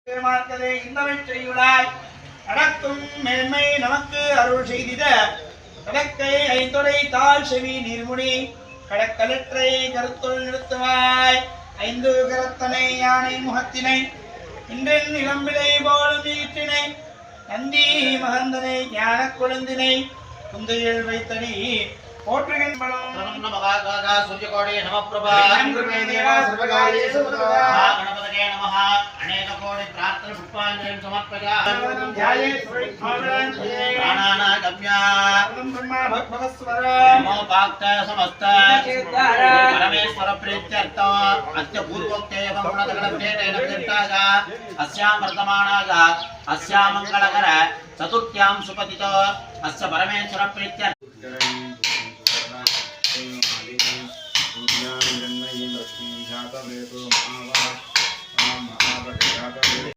பெருமாள்களே இன்னவை செய்யுளாய் அடக்கும் மேன்மை நமக்கு அருள் செய்திட கடக்கை ஐந்தொடை தாழ் செவி நீர்முடி கடற்கலற்றை கருத்துள் நிறுத்துவாய் ஐந்து கரத்தனை யானை முகத்தினை இன்றென் இளம்பிலை போலும் ஈற்றினை நந்தி மகந்தனை ஞான குழந்தினை குந்தையில் வைத்தடி போற்றுகின்றோம். சூரியகோடி நமப்பிரபா கணபதே நமः அநேக கோடி பிரார்த்தன புஷ்பாஞ்சலிம் சமர்ப்பயாமி பிராணாநாகம்யா பிரம்மா பகவஸ்வர நமோ பாக்த சமஸ்த பரமேஸ்வர பிரீத்யர்த்தம் அஸ்ய பூர்வோக்தேவ குணதகணேன பிரத்தாக அஸ்யாம் வர்த்தமானாக அஸ்யாம் மங்களகர சதுர்த்யாம் சுபதிதோ அஸ்ய பரமேஸ்வர பிரீத்யர்த்தம்